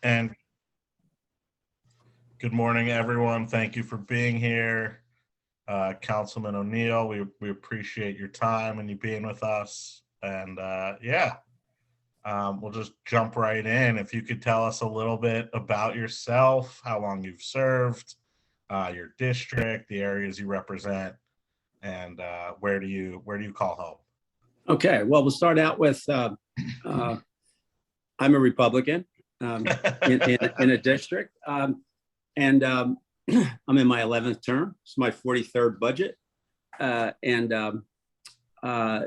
And good morning, everyone. Thank you for being here. Councilman O'Neill, we appreciate your time and you being with us. And we'll just jump right in. If you could tell us a little bit about yourself, how long you've served, your district, the areas you represent, and where do you call home? Okay, well, we'll start out with I'm a Republican in a district, and I'm in my 11th term. It's my 43rd budget, and I'm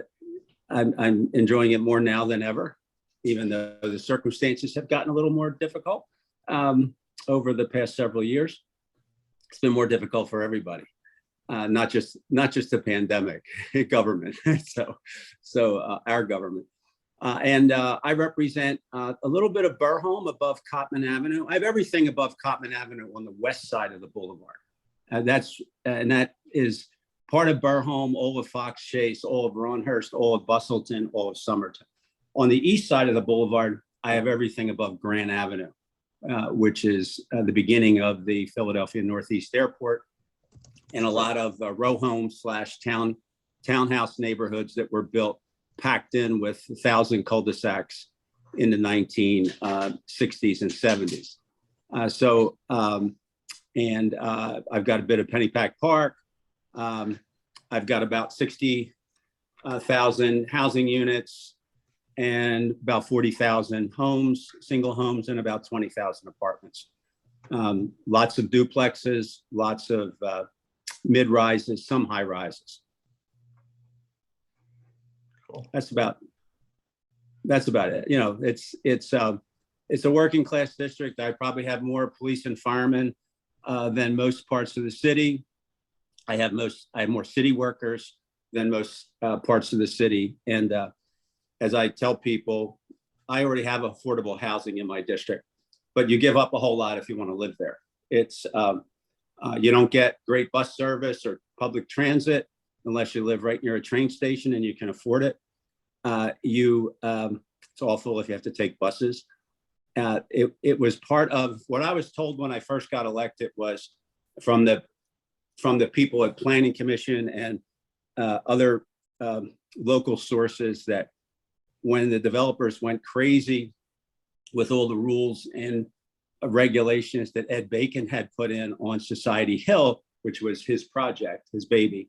enjoying it more now than ever, even though the circumstances have gotten a little more difficult over the past several years. It's been more difficult for everybody. Not just the pandemic, government. so our government, and I represent a little bit of Burholm above Cotman Avenue. I have everything above Cotman Avenue on the west side of the boulevard. That is part of Burholm, all of Fox Chase, all of Ronhurst, all of Bustleton, all of Somerton. On the east side of the boulevard, I have everything above Grant Avenue, which is the beginning of the Philadelphia Northeast Airport, and a lot of row homes / townhouse neighborhoods that were built, packed in with 1,000 cul-de-sacs in the 1960s and 70s. I've got a bit of Pennypack Park. I've got about 60,000 housing units and about 40,000 homes, single homes, and about 20,000 apartments. Lots of duplexes, lots of mid-rises, some high rises. Cool. That's about it. You know, it's a working class district. I probably have more police and firemen than most parts of the city. I have more city workers than most parts of the city. And as I tell people, I already have affordable housing in my district, but you give up a whole lot if you want to live there. It's you don't get great bus service or public transit unless you live right near a train station and you can afford it. It's awful if you have to take buses. It was part of what I was told when I first got elected, was from the people at Planning Commission and other local sources, that when the developers went crazy with all the rules and regulations that Ed Bacon had put in on Society Hill, which was his project, his baby.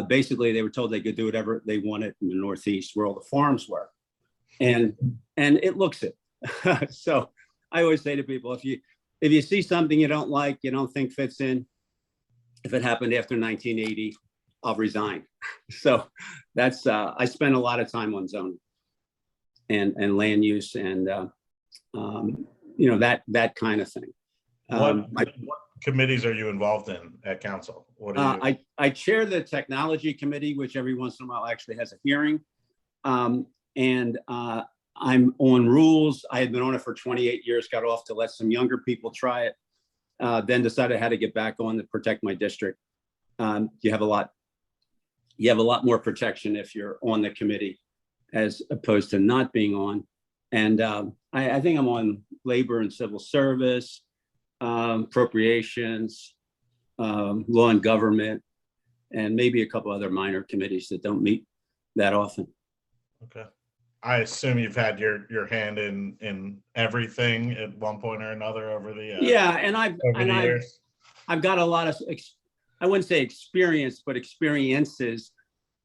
Basically, they were told they could do whatever they wanted in the Northeast, where all the farms were, and it looks it. So I always say to people, if you see something you don't like, you don't think fits in, if it happened after 1980, I'll resign. So that's I spend a lot of time on zoning and land use and that kind of thing. What committees are you involved in at council? What do you... I chair the technology committee, which every once in a while actually has a hearing. I'm on rules. I had been on it for 28 years, got off to let some younger people try it, then decided how to get back on to protect my district. You have a lot more protection if you're on the committee as opposed to not being on. And I think I'm on labor and civil service, appropriations, law and government, and maybe a couple other minor committees that don't meet that often. Okay. I assume you've had your hand in everything at one point or another over the and I've got a lot of, I wouldn't say experience, but experiences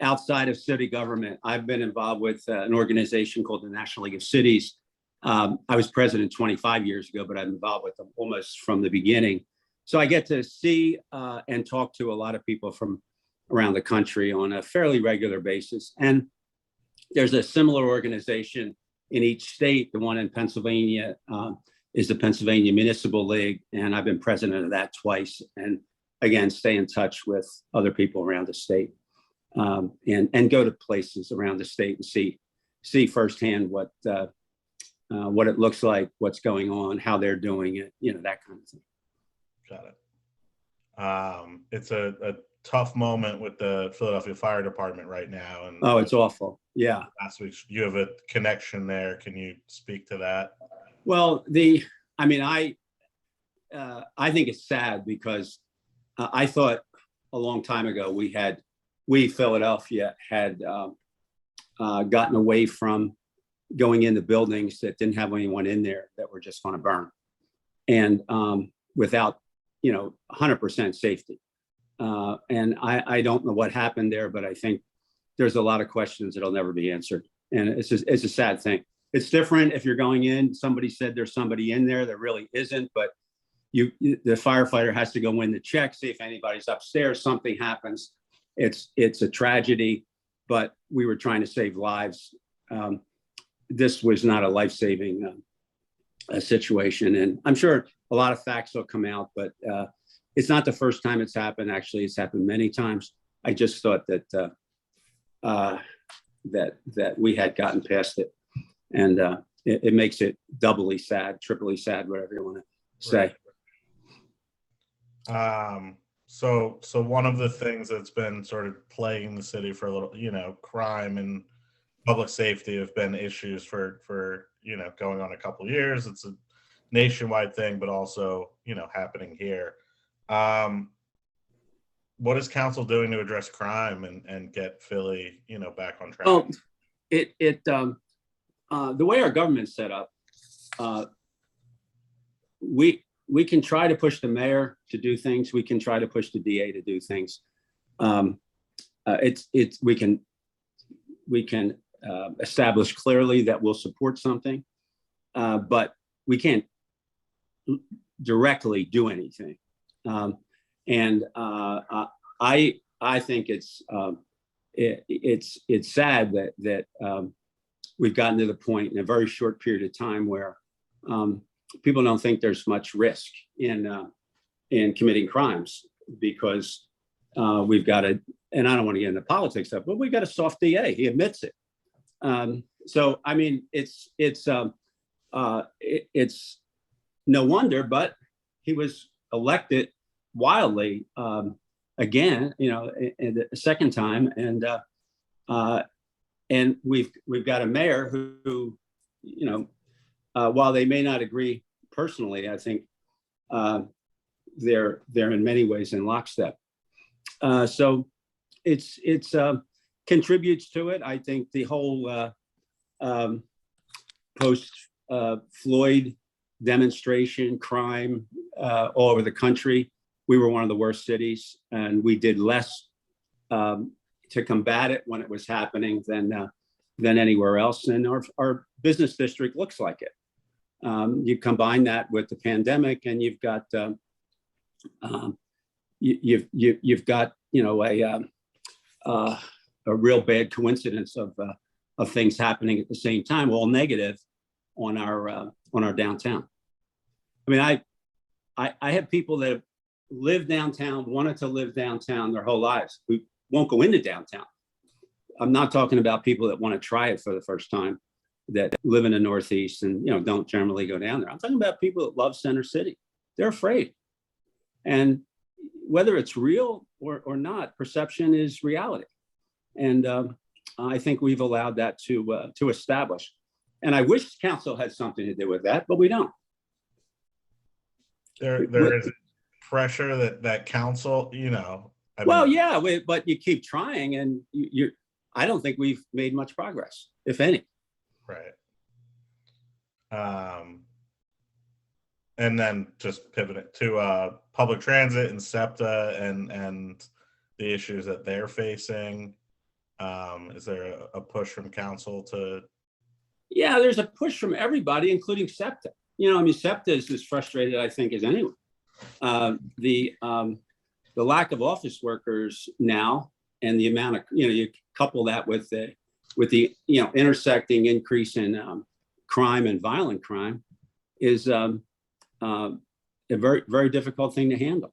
outside of city government. I've been involved with an organization called the National League of Cities. I was president 25 years ago, but I'm involved with them almost from the beginning. So I get to see and talk to a lot of people from around the country on a fairly regular basis. And there's a similar organization in each state. The one in Pennsylvania is the Pennsylvania Municipal League, and I've been president of that twice. And again, stay in touch with other people around the state, and go to places around the state and see firsthand what it looks like, what's going on, how they're doing it, that kind of thing. Got it. It's a tough moment with the Philadelphia Fire Department right now. And oh, it's awful. Yeah. Last week, you have a connection there. Can you speak to that? Well, I mean, I think it's sad because I thought a long time ago we Philadelphia had gotten away from going into buildings that didn't have anyone in there that were just going to burn, and without 100% safety. And I don't know what happened there, but I think there's a lot of questions that'll never be answered, and it's a sad thing. It's different if you're going in. Somebody said there's somebody in there that really isn't, but the firefighter has to go in to check, see if anybody's upstairs. Something happens. It's a tragedy, but we were trying to save lives. This was not a life-saving situation, and I'm sure a lot of facts will come out, but it's not the first time it's happened. Actually, it's happened many times. I just thought that that we had gotten past it, and it makes it doubly sad, triply sad, whatever you want to say. So one of the things that's been sort of plaguing the city for a little, crime and public safety have been issues for going on a couple of years. It's a nationwide thing, but also, happening here. What is council doing to address crime and get Philly, back on track? Oh, the way our government's set up, we can try to push the mayor to do things. We can try to push the DA to do things. We can establish clearly that we'll support something, but we can't directly do anything. And I think it's sad that we've gotten to the point in a very short period of time where people don't think there's much risk in committing crimes because we've got and I don't want to get into politics stuff, but we've got a soft DA. He admits it. So I mean, it's no wonder, but he was elected wildly again, the second time, and we've got a mayor who while they may not agree personally, I think they're in many ways in lockstep. So it's contributes to it. I think the whole post Floyd demonstration crime all over the country. We were one of the worst cities, and we did less to combat it when it was happening than anywhere else. And our business district looks like it. You combine that with the pandemic, and you've got you've got a real bad coincidence of things happening at the same time, all negative on our downtown. I mean, I have people that live downtown, wanted to live downtown their whole lives, who won't go into downtown. I'm not talking about people that want to try it for the first time, that live in the Northeast and don't generally go down there. I'm talking about people that love Center City. They're afraid, and whether it's real or not, perception is reality. And I think we've allowed that to establish. And I wish council had something to do with that, but we don't. There is pressure that council, but you keep trying, and I don't think we've made much progress, if any. Right. And then just pivot it to public transit and SEPTA and the issues that they're facing. Is there a push from council to? Yeah, there's a push from everybody, including SEPTA. SEPTA is as frustrated, I think, as anyone. The lack of office workers now, and the amount of you couple that with the intersecting increase in crime and violent crime is a very, very difficult thing to handle.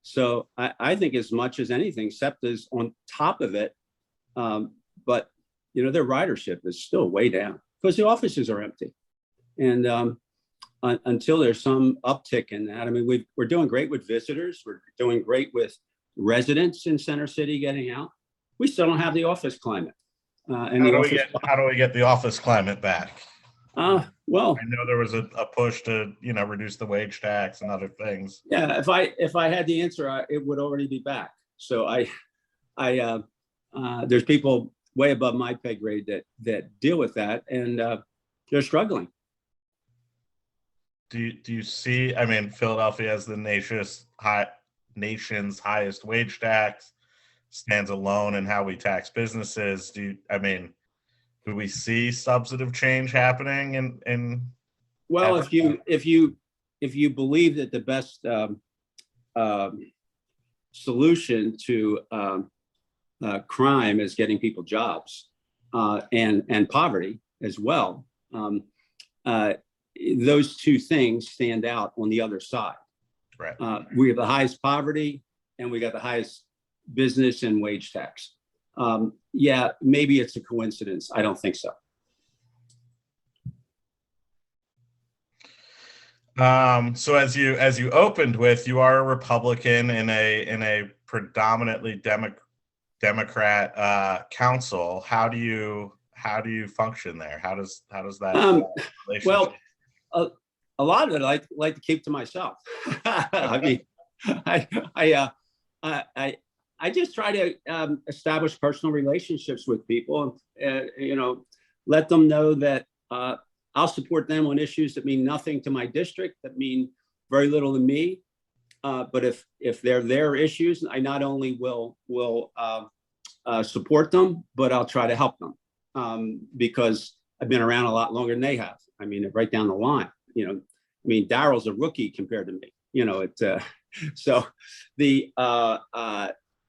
So I think as much as anything, SEPTA is on top of it, but their ridership is still way down because the offices are empty, and until there's some uptick in that, I mean, we're doing great with visitors, we're doing great with residents in Center City getting out. We still don't have the office climate. How do we get the office climate back? Well, I know there was a push to, reduce the wage tax and other things. yeah, if I had the answer, it would already be back. So there's people way above my pay grade that deal with that, and they're struggling. Do you see? I mean, Philadelphia has the nation's highest wage tax, stands alone in how we tax businesses. Do we see substantive change happening in Well, if you believe that the best solution to crime is getting people jobs and poverty as well, those two things stand out on the other side. Right. We have the highest poverty and we got the highest business and wage tax. Yeah, maybe it's a coincidence. I don't think so. So as you opened with, you are a Republican in a predominantly Democrat council. How do you function there? How does that relationship? Well, a lot of it I like to keep to myself. I mean, I just try to establish personal relationships with people, and let them know that I'll support them on issues that mean nothing to my district, that mean very little to me. But if they're their issues, I not only will support them, but I'll try to help them because I've been around a lot longer than they have. I mean, right down the line. Darrell's a rookie compared to me. So the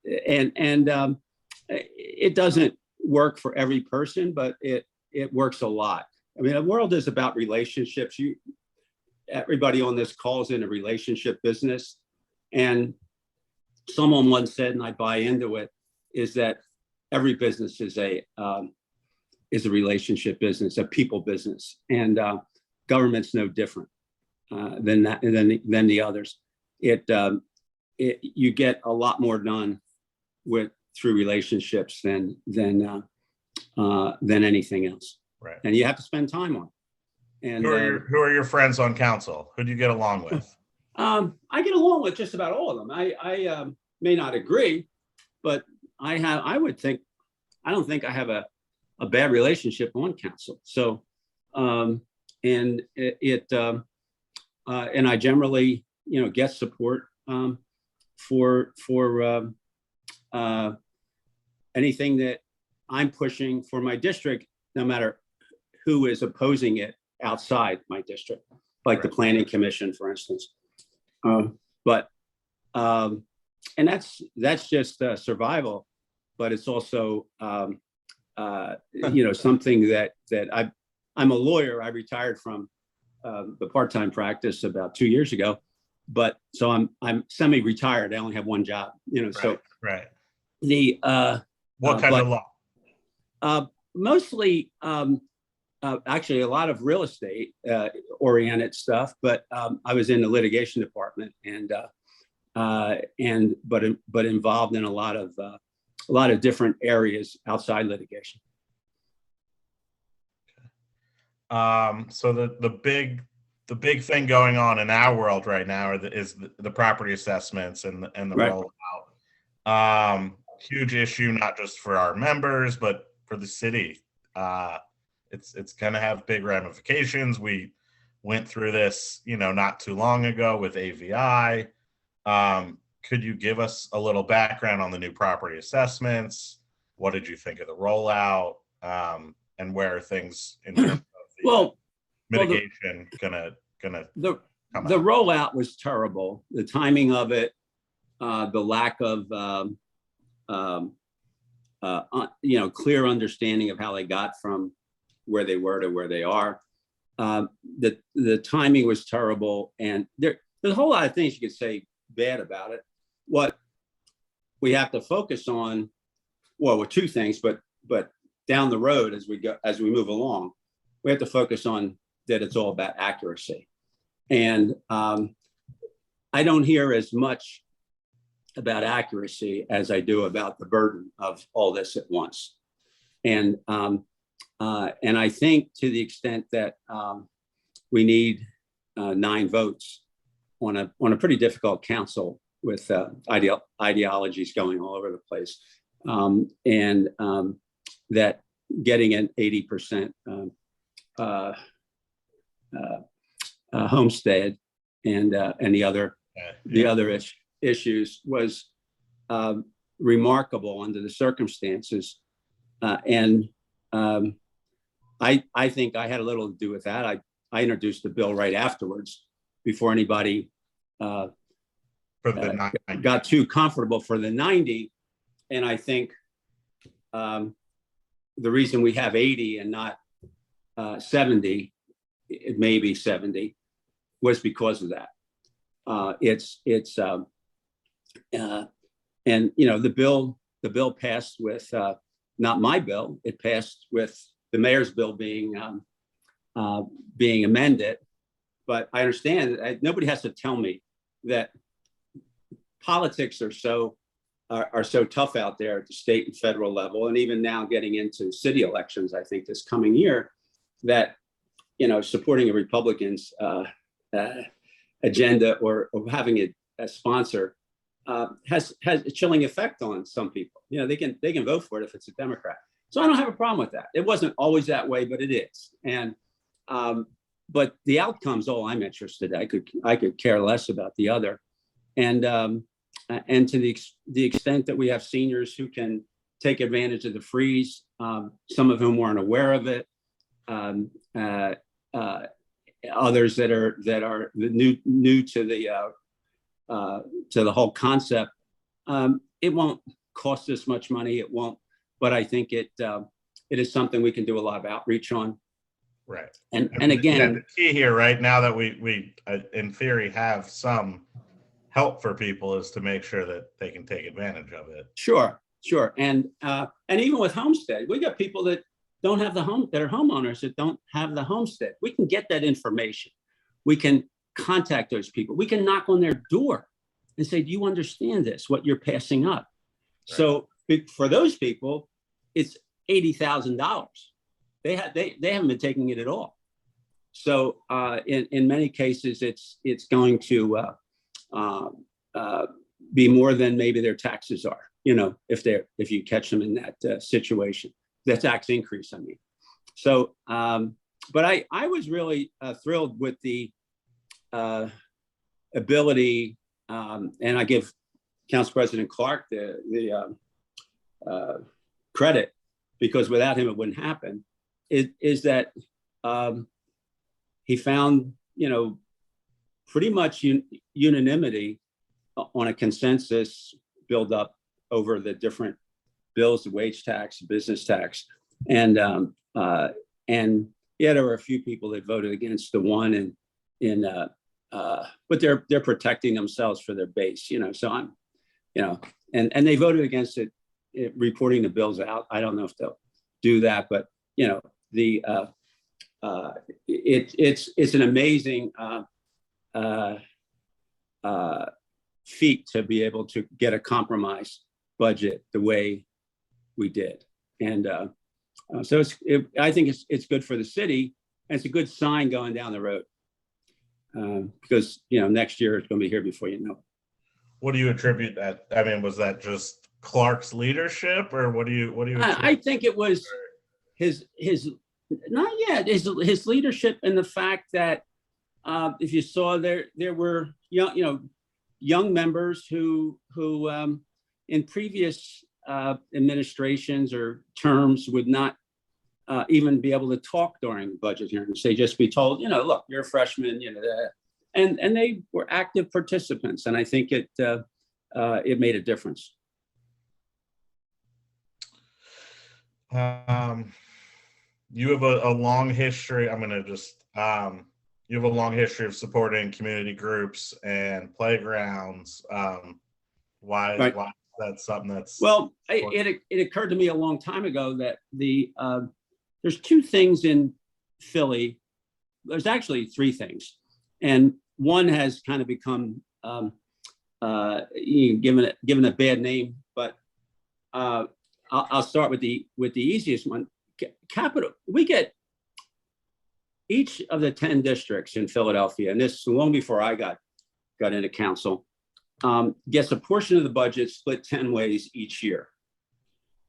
it doesn't work for every person, but it works a lot. I mean, the world is about relationships. Everybody on this call is in a relationship business. And someone once said, and I buy into it, is that every business is a relationship business, a people business. And government's no different than the others. You get a lot more done through relationships than anything else. Right. And you have to spend time on it. And who are your friends on council? Who do you get along with? I get along with just about all of them. I may not agree, but I don't think I have a bad relationship on council. So, and I generally, get support for anything that I'm pushing for my district, no matter who is opposing it outside my district, like the Planning Commission, for instance. And that's just survival, but it's also something that I'm a lawyer. I retired from the part-time practice about 2 years ago, but so I'm semi-retired. I only have one job, So right. What kind of law? Mostly, actually, a lot of real estate oriented stuff. But I was in the litigation department, but involved in a lot of different areas outside litigation. So the big thing going on in our world right now is the property assessments and the rollout. Huge issue, not just for our members, but for the city. It's going to have big ramifications. We went through this, not too long ago with AVI. Could you give us a little background on the new property assessments? What did you think of the rollout? And where are things in terms of mitigation gonna the rollout was terrible. The timing of it, the lack of clear understanding of how they got from where they were to where they are. The timing was terrible, and there's a whole lot of things you could say bad about it. What we have to focus on, with two things, but down the road as we move along, we have to focus on that it's all about accuracy. And I don't hear as much about accuracy as I do about the burden of all this at once. And I think to the extent that we need 9 votes on a pretty difficult council with ideologies going all over the place, and that getting an 80% homestead and the other issues was remarkable under the circumstances, and I think I had a little to do with that. I introduced the bill right afterwards, before anybody got too comfortable for the 90. And I think the reason we have 80 and not 70, it may be 70, was because of that. And the bill passed with not my bill. It passed with the mayor's bill being amended. But I understand that nobody has to tell me that politics are so tough out there at the state and federal level, and even now getting into city elections, I think this coming year, that supporting a Republican's agenda or having a sponsor has a chilling effect on some people. They can vote for it if it's a Democrat. So I don't have a problem with that. It wasn't always that way, but it is. And but the outcome's all I'm interested in. I could care less about the other. And to the extent that we have seniors who can take advantage of the freeze, some of whom weren't aware of it, others that are new to the whole concept, it won't cost us much money. It won't, but I think it is something we can do a lot of outreach on. Right. And again, the key here, right now that we in theory have some help for people, is to make sure that they can take advantage of it. Sure. And even with homestead, we got people that don't have the home, that are homeowners that don't have the homestead. We can get that information. We can contact those people. We can knock on their door and say, do you understand this, what you're passing up? Right. So for those people, it's $80,000. They haven't been taking it at all. So in many cases, it's going to be more than maybe their taxes are. If you catch them in that situation, the tax increase. I mean, so but I was really thrilled with the ability, and I give Council President Clark the credit, because without him it wouldn't happen. Is that he found pretty much unanimity on a consensus build up over the different bills, the wage tax, business tax, and there were a few people that voted against the one, but they're protecting themselves for their base, So I'm, and they voted against it, reporting the bills out. I don't know if they'll do that, but it's an amazing feat to be able to get a compromise budget the way we did. And so I think it's good for the city, and it's a good sign going down the road, because next year it's going to be here before you know it. What do you attribute that? I mean, was that just Clark's leadership, or what do you I think it was his leadership, and the fact that if you saw there were young members who in previous administrations or terms would not even be able to talk during budget hearings. They just be told, look, you're a freshman, and they were active participants, and I think it made a difference. You have a long history. I'm going to just, you have a long history of supporting community groups and playgrounds. Why is that something that's... Well, it occurred to me a long time ago that there's 2 things in Philly. There's actually 3 things. And one has kind of become given a bad name, but I'll start with the easiest one. Capital. We get each of the 10 districts in Philadelphia, and this long before I got into council, gets a portion of the budget split 10 ways each year.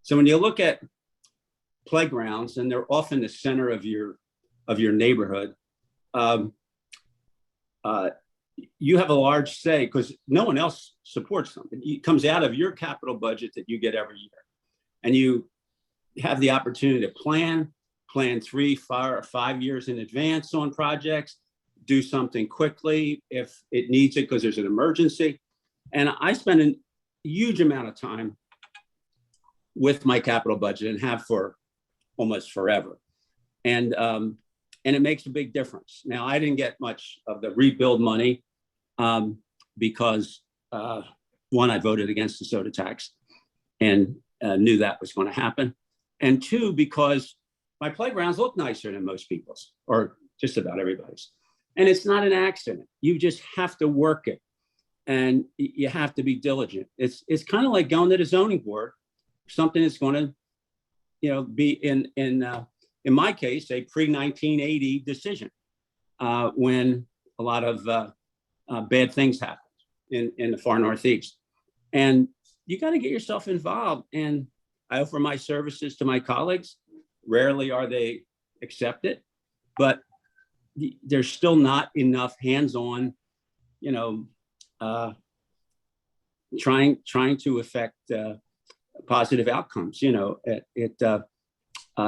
So when you look at playgrounds, and they're often the center of your neighborhood, you have a large say because no one else supports them. It comes out of your capital budget that you get every year. And you have the opportunity to plan 3, 4, or 5 years in advance on projects, do something quickly if it needs it because there's an emergency. And I spend a huge amount of time with my capital budget and have for almost forever. And it makes a big difference. Now, I didn't get much of the rebuild money because one, I voted against the soda tax and knew that was going to happen. And two, because my playgrounds look nicer than most people's, or just about everybody's. And it's not an accident. You just have to work it, and you have to be diligent. It's kind of like going to the zoning board, something that's going to, be in my case, a pre-1980 decision when a lot of bad things happened in the far Northeast. And you got to get yourself involved. And I offer my services to my colleagues. Rarely are they accepted, but there's still not enough hands-on, trying to affect positive outcomes.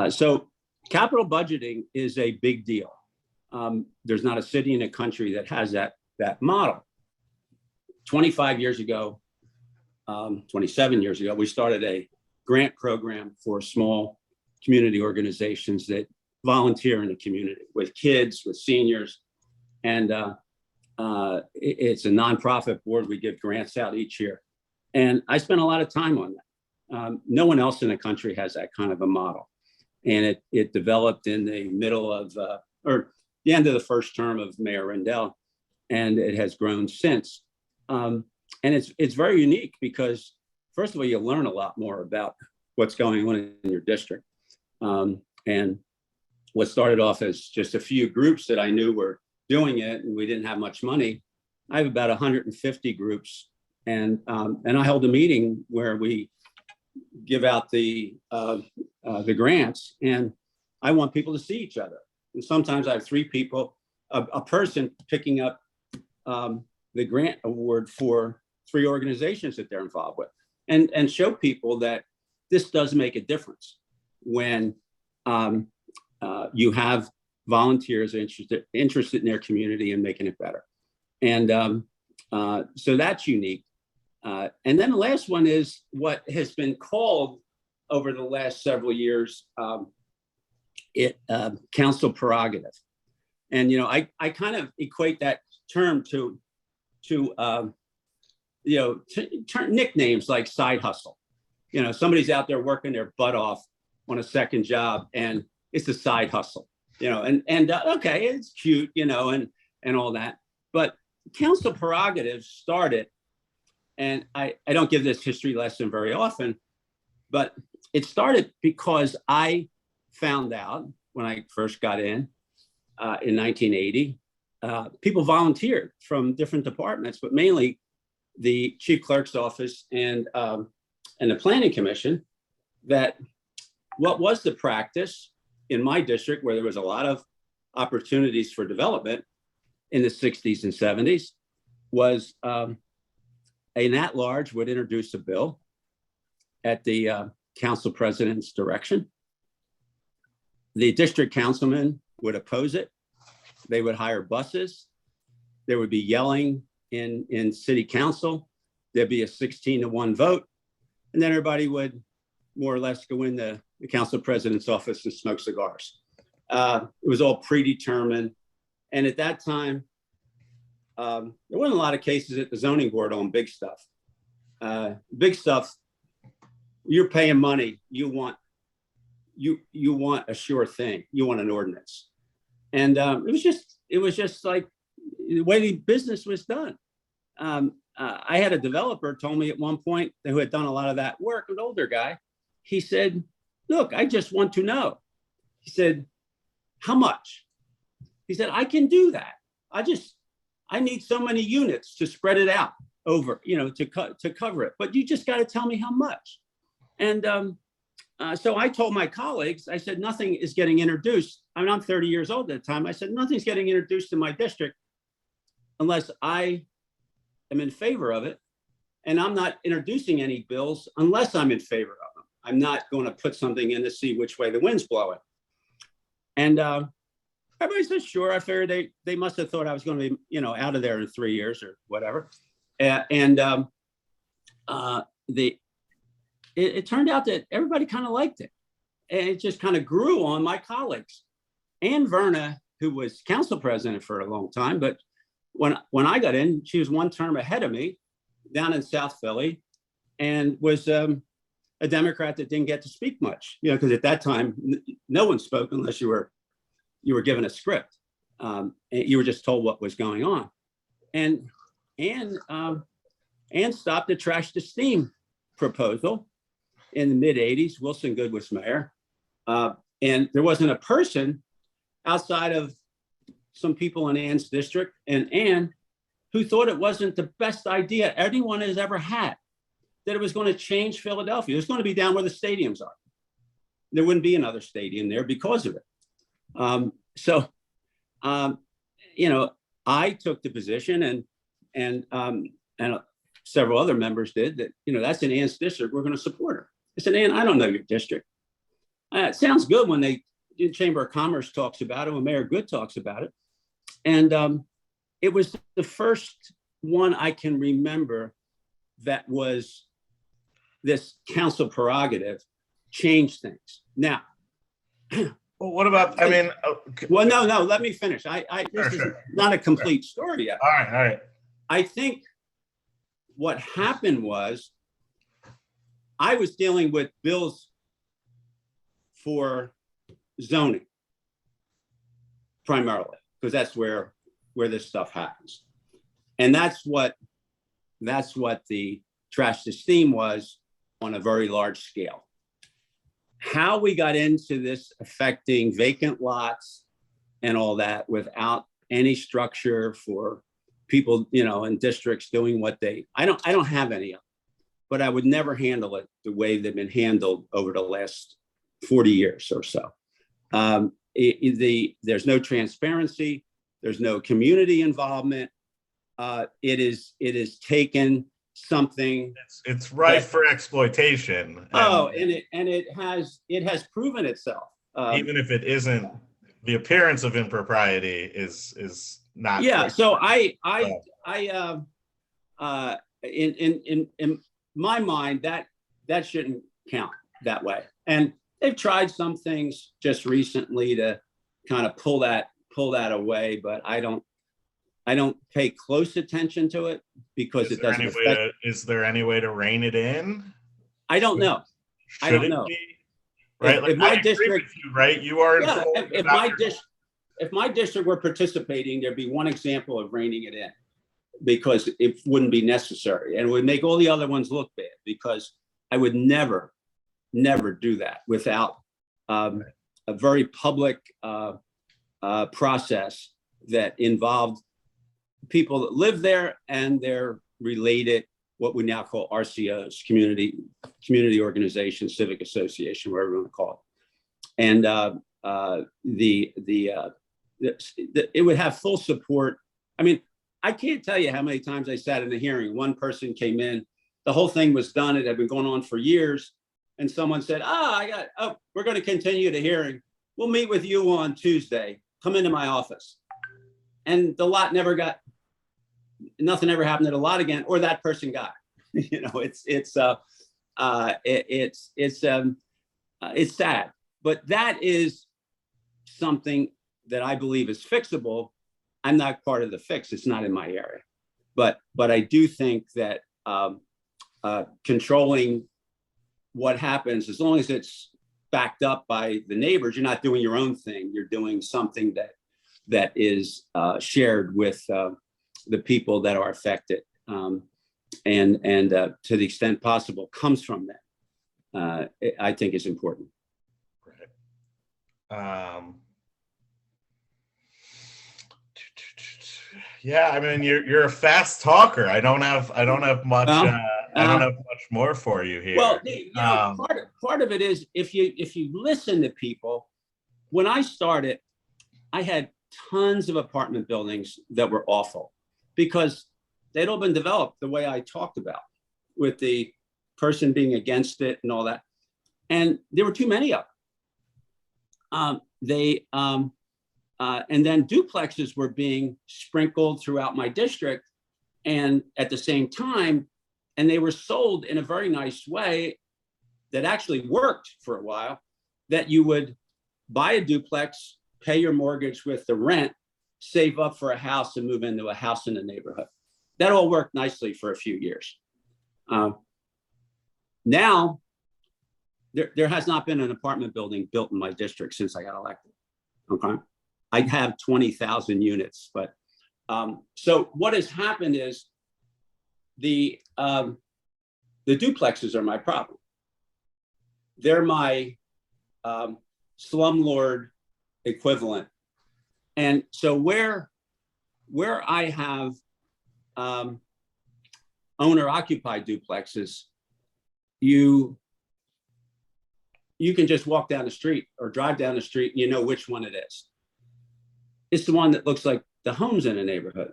So capital budgeting is a big deal. There's not a city in the country that has that model. 27 years ago, we started a grant program for small community organizations that volunteer in the community with kids, with seniors. And it's a nonprofit board. We give grants out each year. And I spent a lot of time on that. No one else in the country has that kind of a model. And it developed in the middle of, or the end of the first term of Mayor Rendell, and it has grown since. And it's very unique because, first of all, you learn a lot more about what's going on in your district. And what started off as just a few groups that I knew were doing it, and we didn't have much money. I have about 150 groups, and I held a meeting where we give out the grants, and I want people to see each other. And sometimes I have 3 people, a person picking up the grant award for 3 organizations that they're involved with, and show people that this does make a difference when you have volunteers interested in their community and making it better. And so that's unique. And then the last one is what has been called over the last several years, council prerogative. And, I kind of equate that term to nicknames like side hustle. Somebody's out there working their butt off on a second job, and it's a side hustle, okay, it's cute, and all that. But council prerogatives started, and I don't give this history lesson very often, but it started because I found out when I first got in 1980, people volunteered from different departments, but mainly the chief clerk's office and the planning commission, that what was the practice in my district, where there was a lot of opportunities for development in the 60s and 70s, was an at-large would introduce a bill at the council president's direction. The district councilman would oppose it. They would hire buses. There would be yelling in city council. There'd be a 16-1 vote. And then everybody would more or less go in the council president's office and smoke cigars. It was all predetermined. And at that time, there wasn't a lot of cases at the zoning board on big stuff. Big stuff, you're paying money. You want a sure thing. You want an ordinance. And it was just like the way the business was done. I had a developer told me at one point who had done a lot of that work, an older guy. He said, look, I just want to know. He said, how much? He said, I can do that. I need so many units to spread it out over, to cover it. But you just got to tell me how much. And so I told my colleagues, I said, nothing is getting introduced. I mean, I'm 30 years old at the time. I said, nothing's getting introduced in my district unless I am in favor of it. And I'm not introducing any bills unless I'm in favor of them. I'm not going to put something in to see which way the wind's blowing. And everybody said, sure. I figured they must have thought I was going to be, out of there in 3 years or whatever. It turned out that everybody kind of liked it. And it just kind of grew on my colleagues. Ann Verna, who was council president for a long time, but when I got in, she was one term ahead of me down in South Philly, and was a Democrat that didn't get to speak much, because at that time, no one spoke unless you were given a script. And you were just told what was going on. And Ann stopped the trash to steam proposal in the mid 80s. Wilson Good was mayor. And there wasn't a person outside of some people in Ann's district and Ann who thought it wasn't the best idea anyone has ever had, that it was going to change Philadelphia. It was going to be down where the stadiums are. There wouldn't be another stadium there because of it. So I took the position, and several other members did, that, that's in Ann's district. We're going to support her. I said, Ann, I don't know your district. It sounds good when the Chamber of Commerce talks about it, when Mayor Good talks about it. And it was the first one I can remember that was this council prerogative changed things. Now, well, what about, well, no, let me finish. This is not a complete story yet. All right. I think what happened was I was dealing with bills for zoning primarily, because that's where this stuff happens. And that's what the trash to steam was on a very large scale. How we got into this affecting vacant lots and all that without any structure for people, in districts doing what I don't have any of them, but I would never handle it the way they've been handled over the last 40 years or so. There's no transparency. There's no community involvement. It is taken something. It's ripe for exploitation. And it has proven itself. Even if it isn't, the appearance of impropriety is not. Yeah. So in my mind, that shouldn't count that way. And they've tried some things just recently to kind of pull that away, but I don't pay close attention to it because it doesn't affect. Is there any way to rein it in? I don't know. I don't know. Right. If my district, right? You are. Yeah, if my district were participating, there'd be one example of reining it in, because it wouldn't be necessary, and it would make all the other ones look bad, because I would never do that without a very public process that involved people that live there and their related, what we now call RCOs, community organization, civic association, whatever you want to call it. And it would have full support. I mean, I can't tell you how many times I sat in a hearing. One person came in, the whole thing was done. It had been going on for years. And someone said, we're going to continue the hearing. We'll meet with you on Tuesday. Come into my office. And the lot nothing ever happened to the lot again, or that person got, it's sad, but that is something that I believe is fixable. I'm not part of the fix. It's not in my area, but I do think that controlling what happens, as long as it's backed up by the neighbors, you're not doing your own thing. You're doing something that is shared with the people that are affected, and to the extent possible comes from them. I think is important. Right. Yeah, I mean, you're a fast talker. I don't have much Well, I don't have much more for you well, here. you know, part of it is if you listen to people. When I started, I had tons of apartment buildings that were awful because they'd all been developed the way I talked about, with the person being against it and all that, and there were too many of them. And then duplexes were being sprinkled throughout my district, and at the same time, and they were sold in a very nice way that actually worked for a while, that you would buy a duplex, pay your mortgage with the rent, save up for a house, and move into a house in the neighborhood. That all worked nicely for a few years. Now, there has not been an apartment building built in my district since I got elected. Okay, I have 20,000 units, but so what has happened is the duplexes are my problem. They're my slumlord equivalent, and so where I have owner-occupied duplexes, you can just walk down the street or drive down the street and you know which one it is. It's the one that looks like the homes in a neighborhood.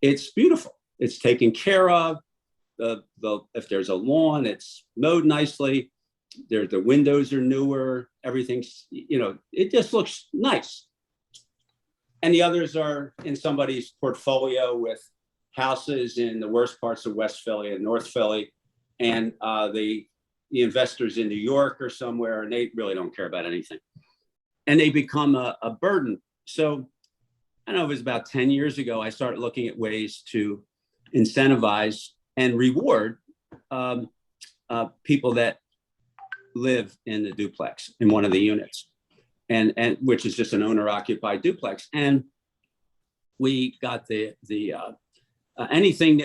It's beautiful. It's taken care of. If there's a lawn, it's mowed nicely. The windows are newer. Everything's, you know, it just looks nice. And the others are in somebody's portfolio with houses in the worst parts of West Philly and North Philly, and the investors in New York or somewhere, and they really don't care about anything. And they become a burden. So I don't know, it was about 10 years ago, I started looking at ways to incentivize and reward people that live in the duplex in one of the units, and which is just an owner-occupied duplex. And we got the anything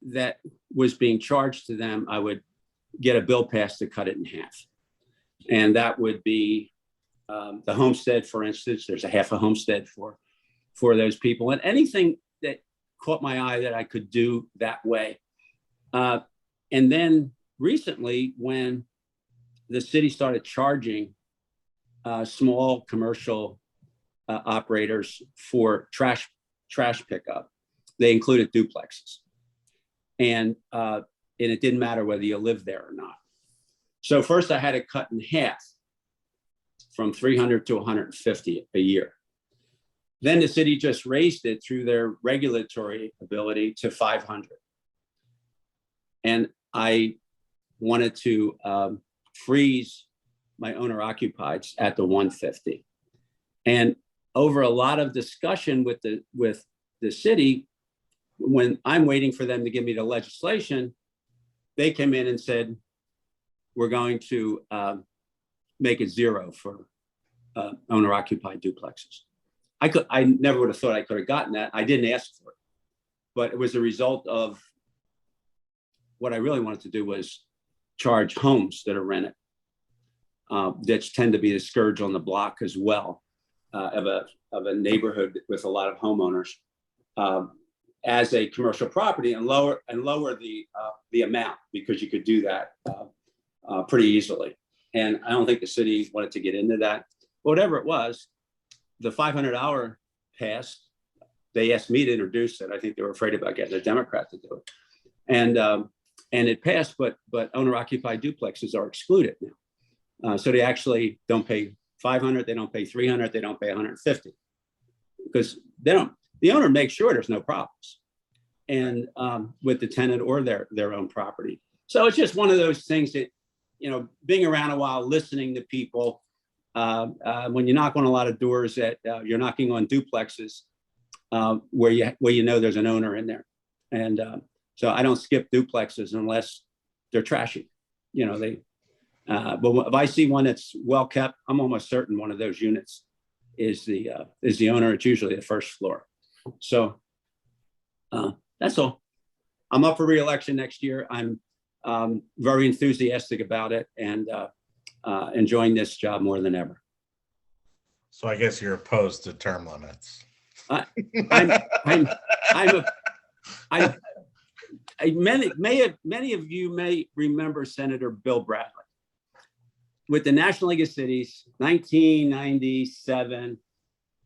that was being charged to them, I would get a bill passed to cut it in half. And that would be the homestead, for instance. There's a half a homestead for those people, and anything that caught my eye that I could do that way. And then recently, when the city started charging small commercial operators for trash pickup, they included duplexes. And it didn't matter whether you lived there or not. So first I had it cut in half from 300 to 150 a year. Then the city just raised it through their regulatory ability to 500. And I wanted to freeze my owner-occupieds at the 150. And over a lot of discussion with the city, when I'm waiting for them to give me the legislation, they came in and said, we're going to make it zero for owner-occupied duplexes. I never would have thought I could have gotten that. I didn't ask for it, but it was a result of what I really wanted to do was charge homes that are rented, that tend to be the scourge on the block as well, of a neighborhood with a lot of homeowners, as a commercial property, and lower the amount, because you could do that pretty easily. And I don't think the city wanted to get into that. Whatever it was, the $500 passed. They asked me to introduce it. I think they were afraid about getting a Democrat to do it. And it passed, but owner-occupied duplexes are excluded now. So they actually don't pay 500, they don't pay 300, they don't pay 150, because the owner makes sure there's no problems, and with the tenant or their own property. So it's just one of those things that, you know, being around a while, listening to people, when you knock on a lot of doors, that you're knocking on duplexes where you know there's an owner in there. And so I don't skip duplexes unless they're trashy. You know, but if I see one that's well kept, I'm almost certain one of those units is the owner. It's usually the first floor. So that's all. I'm up for re-election next year. I'm very enthusiastic about it, and enjoying this job more than ever. So I guess you're opposed to term limits. I, I'm, many of you may remember Senator Bill Bradley with the National League of Cities, 1997.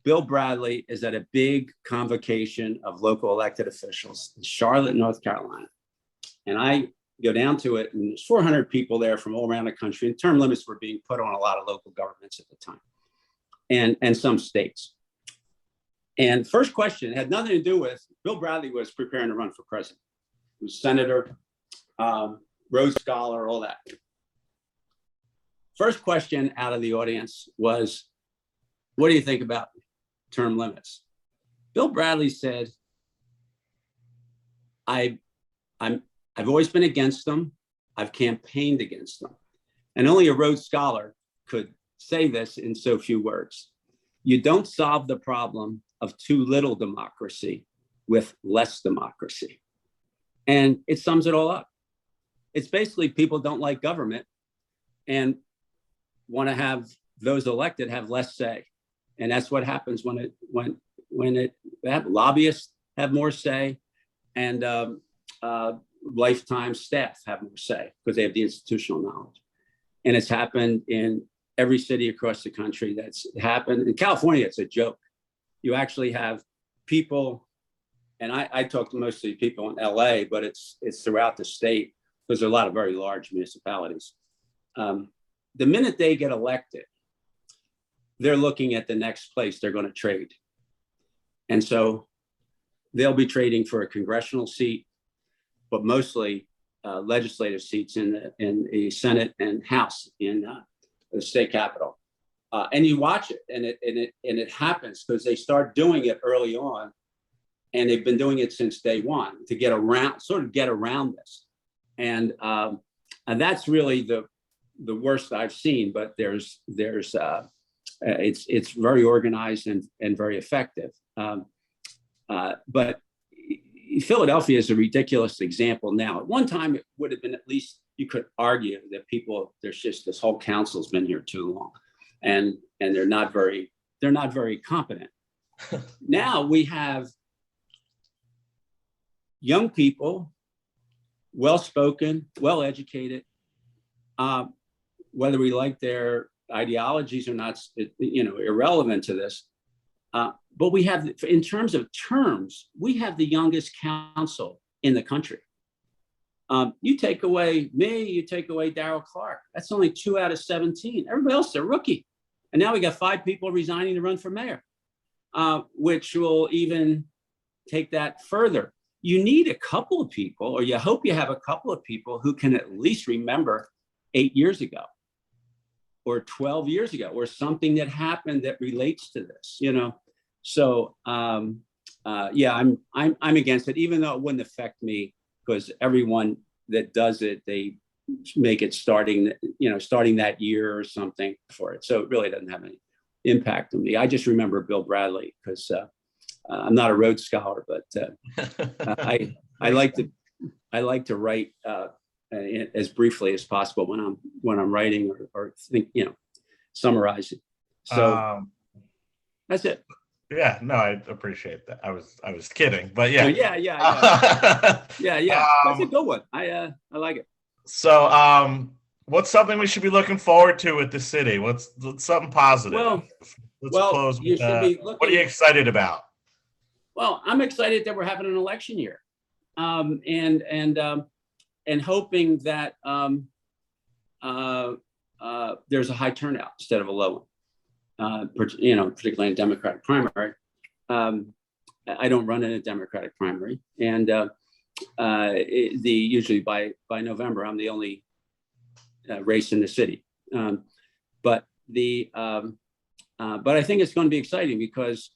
Bill Bradley is at a big convocation of local elected officials in Charlotte, North Carolina. And I go down to it, and there's 400 people there from all around the country, and term limits were being put on a lot of local governments at the time, and some states. And first question had nothing to do with, Bill Bradley was preparing to run for president. He was senator, Rhodes Scholar, all that. First question out of the audience was, what do you think about term limits? Bill Bradley said, I've always been against them. I've campaigned against them. And only a Rhodes Scholar could say this in so few words. You don't solve the problem of too little democracy with less democracy. And it sums it all up. It's basically people don't like government and want to have those elected have less say. And that's what happens when lobbyists have more say, and lifetime staff have more say because they have the institutional knowledge. And it's happened in every city across the country. That's happened in California. It's a joke. You actually have people, and I talk to mostly people in LA, but it's throughout the state because there are a lot of very large municipalities. The minute they get elected, they're looking at the next place they're going to trade. And so they'll be trading for a congressional seat, but mostly legislative seats in the Senate and House in the state capitol. And you watch it, and it happens because they start doing it early on, and they've been doing it since day one to get around this. And that's really the worst I've seen. But it's very organized and very effective. But Philadelphia is a ridiculous example now. At one time, it would have been, at least you could argue that there's just this whole council's been here too long, and they're not very competent. Now we have young people, well-spoken, well-educated, whether we like their ideologies or not, irrelevant to this. But we have, in terms of terms, we have the youngest council in the country. You take away me, you take away Darrell Clark. That's only 2 out of 17. Everybody else is a rookie. And now we got 5 people resigning to run for mayor, which will even take that further. You need a couple of people, or you hope you have a couple of people who can at least remember 8 years ago or 12 years ago, or something that happened that relates to this, So yeah, I'm against it, even though it wouldn't affect me, because everyone that does it, they make it starting that year or something for it. So it really doesn't have any impact on me. I just remember Bill Bradley because I'm not a Rhodes Scholar, but I like to write as briefly as possible when I'm writing or think, summarizing. So that's it. Yeah, no, I appreciate that. I was kidding, but yeah. Yeah. That's a good one. I like it. So, what's something we should be looking forward to with the city? What's something positive? Let's close with what are you excited about? Well, I'm excited that we're having an election year, and hoping that there's a high turnout instead of a low one. Particularly in Democratic primary. I don't run in a Democratic primary, and usually by November, I'm the only race in the city. But I think it's going to be exciting because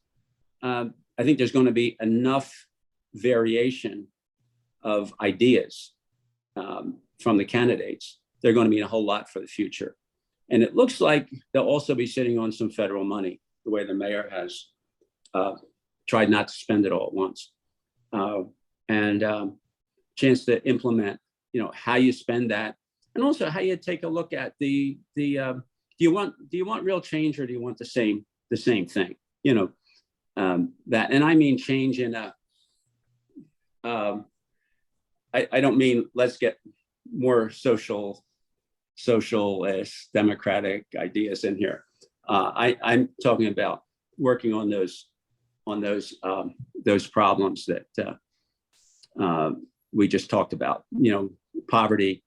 I think there's going to be enough variation of ideas from the candidates. They're going to mean a whole lot for the future. And it looks like they'll also be sitting on some federal money, the way the mayor has tried not to spend it all at once. And chance to implement, how you spend that, and also how you take a look at do you want real change, or do you want the same thing? that, and I mean change in a, I don't mean let's get more socialist democratic ideas in here. I'm talking about working on those problems that we just talked about, poverty,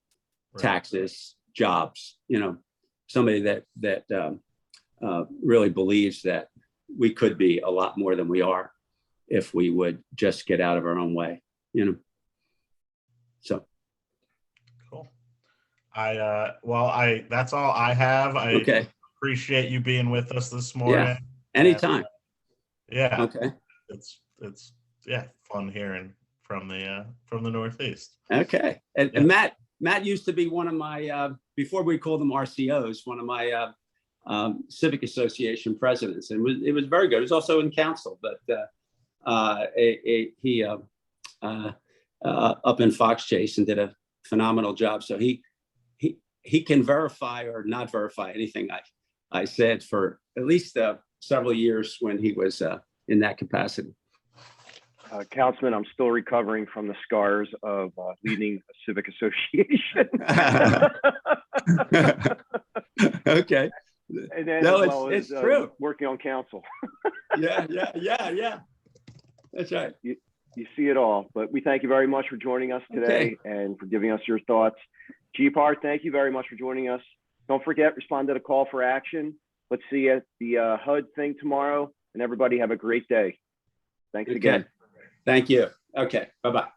taxes, jobs, somebody that really believes that we could be a lot more than we are if we would just get out of our own way, So. Cool. That's all I have. I appreciate you being with us this morning. Yeah. Anytime. Yeah. Okay. It's fun hearing from the Northeast. Okay. And Matt used to be one of my before we called them RCOs, one of my civic association presidents, and it was very good. He was also in council, but he up in Fox Chase and did a phenomenal job. So he can verify or not verify anything I said for at least several years when he was in that capacity. Councilman, I'm still recovering from the scars of leading a civic association. Okay. And then it's true. Working on council. Yeah. That's right. You see it all, but we thank you very much for joining us today and for giving us your thoughts. GPAR, thank you very much for joining us. Don't forget, respond to the call for action. Let's see you at the HUD thing tomorrow, and everybody have a great day. Thanks again. Thank you. Okay. Bye-bye.